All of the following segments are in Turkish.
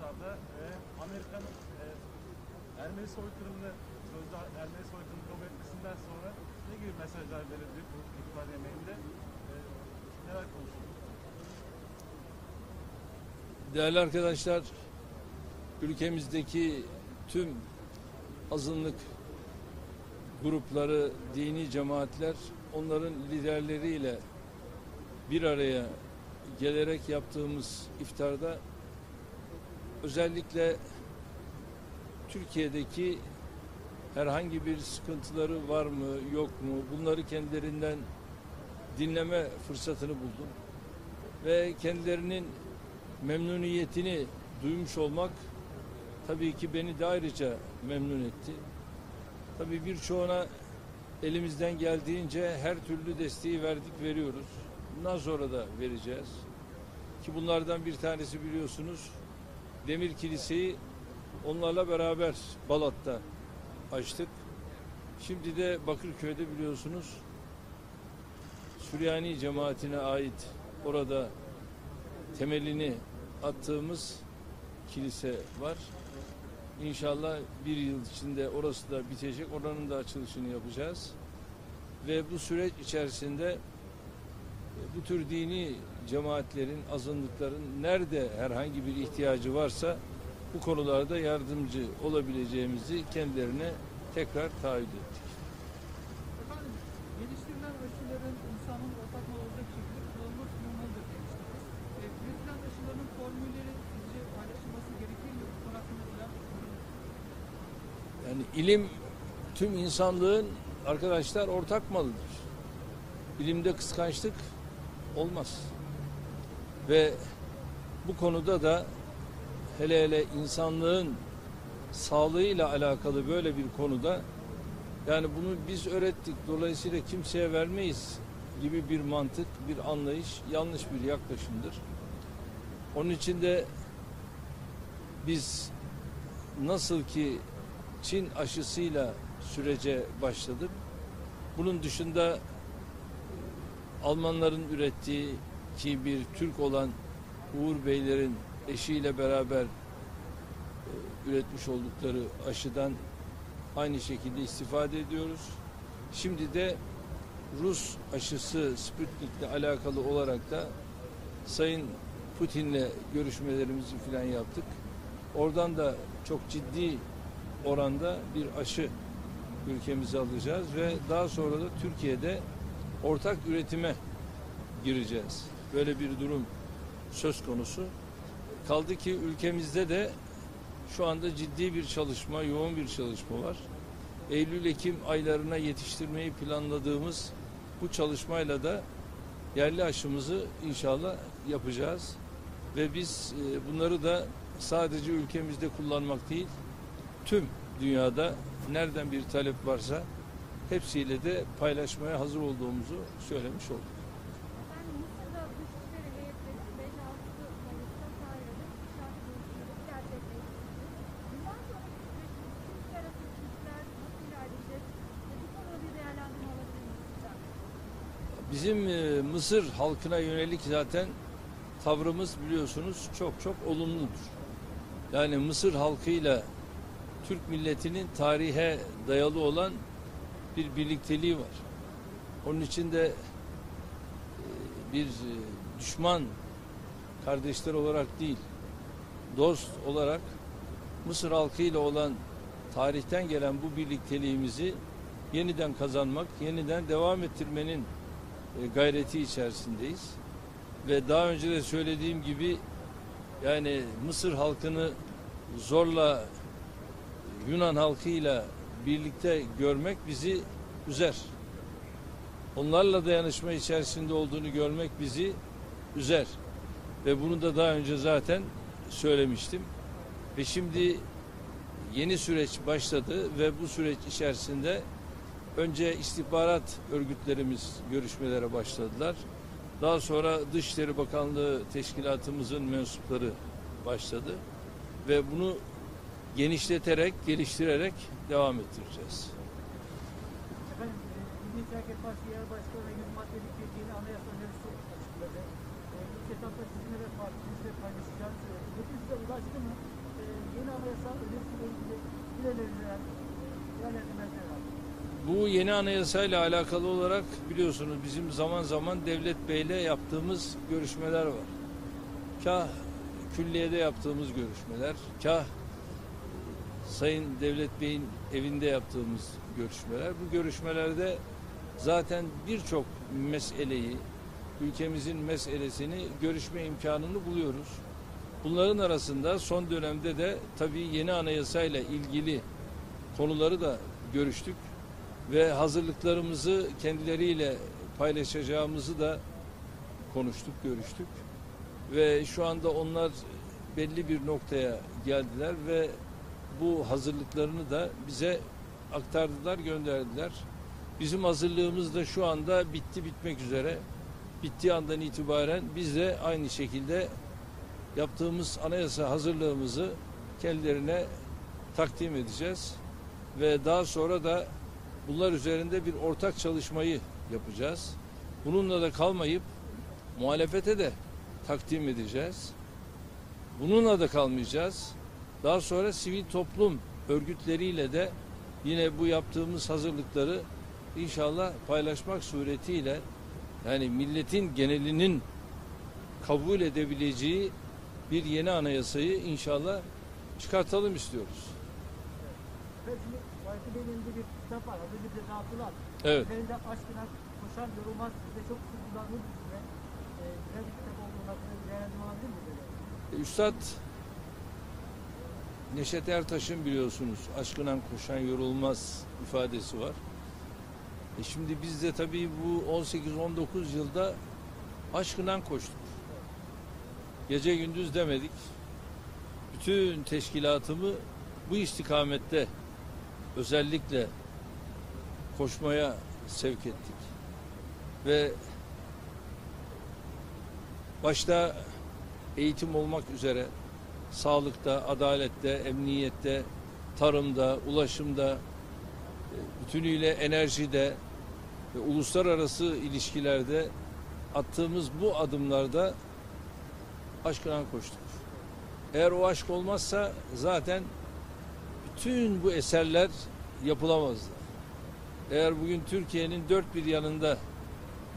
dışarıda Amerika'nın Ermeni soykırımını, sözde Ermeni soykırımını kabul etmesinden sonra ne gibi mesajlar verildi bu iftar yemeğinde? Neler konuşuldu? Değerli arkadaşlar, ülkemizdeki tüm azınlık grupları, dini cemaatler onların liderleriyle bir araya gelerek yaptığımız iftarda özellikle Türkiye'deki herhangi bir sıkıntıları var mı, yok mu, bunları kendilerinden dinleme fırsatını buldum. Ve kendilerinin memnuniyetini duymuş olmak tabii ki beni de ayrıca memnun etti. Tabii birçoğuna elimizden geldiğince her türlü desteği verdik, veriyoruz. Bundan sonra da vereceğiz. Ki bunlardan bir tanesi biliyorsunuz Demir Kiliseyi onlarla beraber Balat'ta açtık. Şimdi de Bakırköy'de biliyorsunuz Süryani cemaatine ait orada temelini attığımız kilise var. İnşallah bir yıl içinde orası da bitecek. Oranın da açılışını yapacağız. Ve bu süreç içerisinde bu tür dini cemaatlerin, azınlıkların nerede herhangi bir ihtiyacı varsa bu konularda yardımcı olabileceğimizi kendilerine tekrar taahhüt ettik. Efendim, geliştirilen aşıların insanın ortak mal olacak şekilde kullanılması durumundadır demiştiniz. Üretilen aşıların formülleri sizce paylaşılması gerekir mi? Bu konu hakkında falan. Yani ilim tüm insanlığın arkadaşlar ortak malıdır. İlimde kıskançlık olmaz. Ve bu konuda da hele insanlığın sağlığıyla alakalı böyle bir konuda yani bunu biz öğrettik, dolayısıyla kimseye vermeyiz gibi bir mantık, bir anlayış yanlış bir yaklaşımdır. Onun için de biz nasıl ki Çin aşısıyla sürece başladık, bunun dışında Almanların ürettiği ki bir Türk olan Uğur Beylerin eşiyle beraber üretmiş oldukları aşıdan aynı şekilde istifade ediyoruz. Şimdi de Rus aşısı Sputnik'le alakalı olarak da Sayın Putin'le görüşmelerimizi filan yaptık. Oradan da çok ciddi oranda bir aşı ülkemize alacağız ve daha sonra da Türkiye'de ortak üretime gireceğiz. Böyle bir durum söz konusu. Kaldı ki ülkemizde de şu anda ciddi bir çalışma, yoğun bir çalışma var. Eylül-Ekim aylarına yetiştirmeyi planladığımız bu çalışmayla da yerli aşımızı inşallah yapacağız. Ve biz bunları da sadece ülkemizde kullanmak değil, tüm dünyada nereden bir talep varsa hepsiyle de paylaşmaya hazır olduğumuzu söylemiş olduk. Efendim Mısır'da Dışişleri heyetleri 5-6 Mayıs'ta Kahire'de şart görüşmeleri gerçekleştirildi. Bundan sonraki süreçte Türkiye arası ilişkiler nasıl ilerleyecek? Bu konuda bir değerlendirme alabilir miyiz? Bizim Mısır halkına yönelik zaten tavrımız biliyorsunuz çok olumludur. Yani Mısır halkıyla Türk milletinin tarihe dayalı olan bir birlikteliği var. Onun için de bir düşman kardeşler olarak değil, dost olarak Mısır halkıyla olan tarihten gelen bu birlikteliğimizi yeniden kazanmak, yeniden devam ettirmenin gayreti içerisindeyiz. Ve daha önce de söylediğim gibi yani Mısır halkını zorla Yunan halkıyla birlikte görmek bizi üzer. Onlarla dayanışma içerisinde olduğunu görmek bizi üzer. Ve bunu da daha önce zaten söylemiştim. Ve şimdi yeni süreç başladı ve bu süreç içerisinde önce istihbarat örgütlerimiz görüşmelere başladılar. Daha sonra Dışişleri Bakanlığı Teşkilatımızın mensupları başladı. Ve bunu genişleterek, geliştirerek devam ettireceğiz. Efendim, Milliyetçi Hareket Partisi Genel Başkanı ve 100 maddelik bir yeni anayasa önerisi açıkladı. İlk etapta sizinle ve partinizle paylaşacağını söyledi. Peki size ulaştı mı? yeni anayasa önerisiyle ilgili bir öneriler, yönetmeler var. Bu yeni anayasayla alakalı olarak biliyorsunuz bizim zaman zaman Devlet Bey'le yaptığımız görüşmeler var. Kah külliyede yaptığımız görüşmeler, kah Sayın Devlet Bey'in evinde yaptığımız görüşmeler. Bu görüşmelerde zaten birçok meseleyi, ülkemizin meselesini görüşme imkanını buluyoruz. Bunların arasında son dönemde de tabii yeni anayasayla ilgili konuları da görüştük ve hazırlıklarımızı kendileriyle paylaşacağımızı da konuştuk, görüştük. Ve şu anda onlar belli bir noktaya geldiler ve bu hazırlıklarını da bize aktardılar, gönderdiler. Bizim hazırlığımız da şu anda bitmek üzere. Bittiği andan itibaren biz de aynı şekilde yaptığımız anayasa hazırlığımızı kendilerine takdim edeceğiz. Ve daha sonra da bunlar üzerinde bir ortak çalışmayı yapacağız. Bununla da kalmayıp muhalefete de takdim edeceğiz. Bununla da kalmayacağız. Daha sonra sivil toplum örgütleriyle de yine bu yaptığımız hazırlıkları inşallah paylaşmak suretiyle yani milletin genelinin kabul edebileceği bir yeni anayasayı inşallah çıkartalım istiyoruz. Evet, şimdi Fatih Bey'in elinde bir kitap var. Az önce bize dağıttılar. Evet. Üzerinde aşkına koşan yorulmaz. Size çok kullanılır size. Güzel bir kitap olduğunu hakkında bir değerlendirme alabilir miyiz? Üstad Neşet Ertaş'ın biliyorsunuz aşkından koşan yorulmaz ifadesi var. Şimdi biz de tabii bu 18-19 yılda aşkından koştuk. Gece gündüz demedik. Bütün teşkilatımı bu istikamette özellikle koşmaya sevk ettik. Ve başta eğitim olmak üzere sağlıkta, adalette, emniyette, tarımda, ulaşımda, bütünüyle enerjide ve uluslararası ilişkilerde attığımız bu adımlarda aşkına koştuk. Eğer o aşk olmazsa zaten bütün bu eserler yapılamazdı. Eğer bugün Türkiye'nin dört bir yanında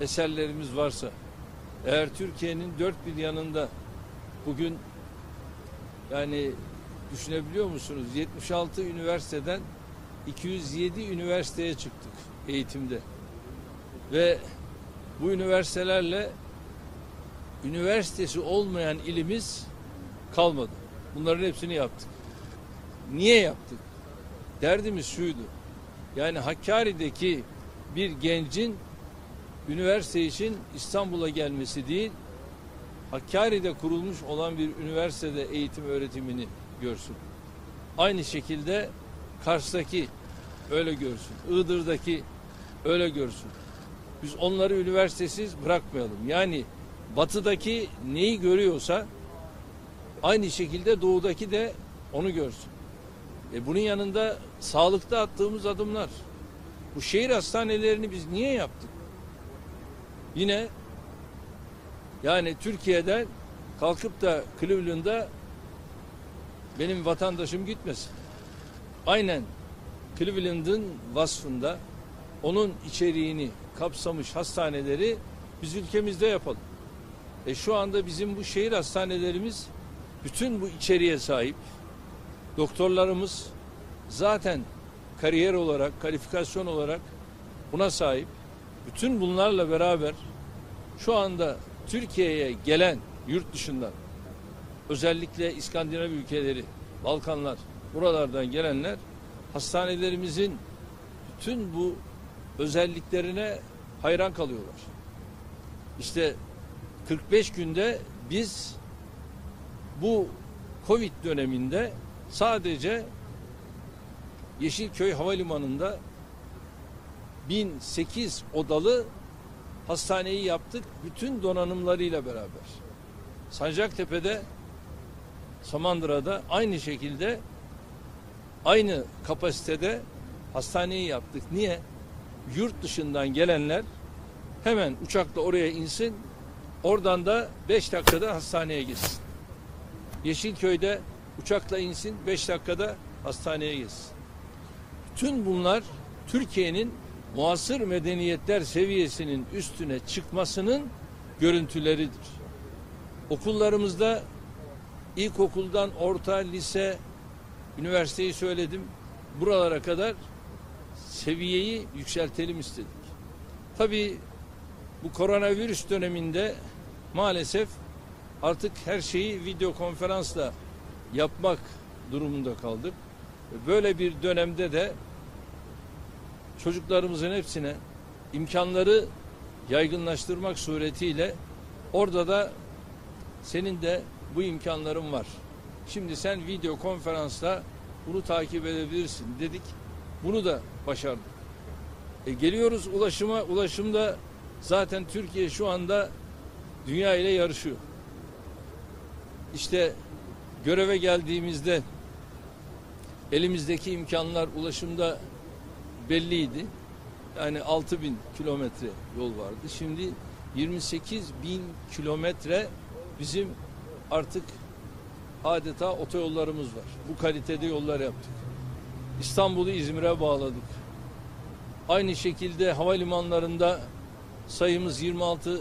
eserlerimiz varsa, eğer Türkiye'nin dört bir yanında bugün yani düşünebiliyor musunuz? 76 üniversiteden 207 üniversiteye çıktık eğitimde. Ve bu üniversitelerle üniversitesi olmayan ilimiz kalmadı. Bunların hepsini yaptık. Niye yaptık? Derdimiz şuydu. Yani Hakkari'deki bir gencin üniversite için İstanbul'a gelmesi değil, Hakkari'de kurulmuş olan bir üniversitede eğitim öğretimini görsün. Aynı şekilde Kars'taki öyle görsün. Iğdır'daki öyle görsün. Biz onları üniversitesiz bırakmayalım. Yani batıdaki neyi görüyorsa aynı şekilde doğudaki de onu görsün. Bunun yanında sağlıkta attığımız adımlar. Bu şehir hastanelerini biz niye yaptık? Yine yani Türkiye'den kalkıp da Cleveland'a benim vatandaşım gitmesin. Aynen Cleveland'ın vasfında onun içeriğini kapsamış hastaneleri biz ülkemizde yapalım. Şu anda bizim bu şehir hastanelerimiz bütün bu içeriğe sahip. Doktorlarımız zaten kariyer olarak, kalifikasyon olarak buna sahip. Bütün bunlarla beraber şu anda Türkiye'ye gelen yurt dışından özellikle İskandinav ülkeleri, Balkanlar, buralardan gelenler hastanelerimizin bütün bu özelliklerine hayran kalıyorlar. İşte 45 günde biz bu Covid döneminde sadece Yeşilköy Havalimanı'nda 1008 odalı hastaneyi yaptık bütün donanımlarıyla beraber. Sancaktepe'de, Samandıra'da aynı şekilde aynı kapasitede hastaneyi yaptık. Niye? Yurt dışından gelenler hemen uçakla oraya insin, oradan da 5 dakikada hastaneye gitsin. Yeşilköy'de uçakla insin, 5 dakikada hastaneye gitsin. Bütün bunlar Türkiye'nin muasır medeniyetler seviyesinin üstüne çıkmasının görüntüleridir. Okullarımızda ilkokuldan orta, lise, üniversiteyi söyledim. Buralara kadar seviyeyi yükseltelim istedik. Tabii bu koronavirüs döneminde maalesef artık her şeyi video konferansla yapmak durumunda kaldık. Böyle bir dönemde de çocuklarımızın hepsine imkanları yaygınlaştırmak suretiyle orada da senin de bu imkanların var. Şimdi sen video konferansla bunu takip edebilirsin dedik. Bunu da başardık. Geliyoruz ulaşıma. Ulaşımda zaten Türkiye şu anda dünya ile yarışıyor. İşte göreve geldiğimizde elimizdeki imkanlar ulaşımda belliydi. Yani 6.000 kilometre yol vardı. Şimdi 28.000 kilometre bizim artık adeta otoyollarımız var. Bu kalitede yollar yaptık. İstanbul'u İzmir'e bağladık. Aynı şekilde havalimanlarında sayımız 26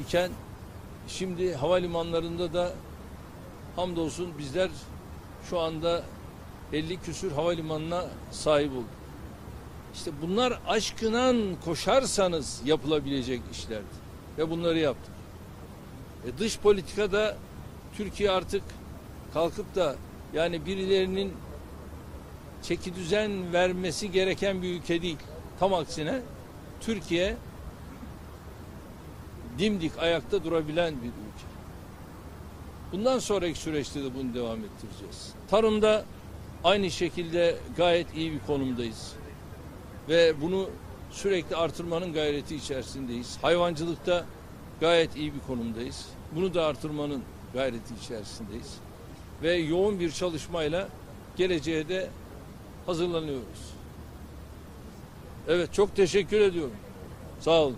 iken şimdi havalimanlarında da hamdolsun bizler şu anda 50 küsür havalimanına sahip olduk. İşte bunlar aşkına koşarsanız yapılabilecek işlerdi. Ve bunları yaptık. Dış politikada Türkiye artık kalkıp da yani birilerinin çeki düzen vermesi gereken bir ülke değil. Tam aksine Türkiye dimdik ayakta durabilen bir ülke. Bundan sonraki süreçte de bunu devam ettireceğiz. Tarımda aynı şekilde gayet iyi bir konumdayız. Ve bunu sürekli artırmanın gayreti içerisindeyiz. Hayvancılıkta gayet iyi bir konumdayız. Bunu da artırmanın gayreti içerisindeyiz. Ve yoğun bir çalışmayla geleceğe de hazırlanıyoruz. Evet, çok teşekkür ediyorum. Sağ olun.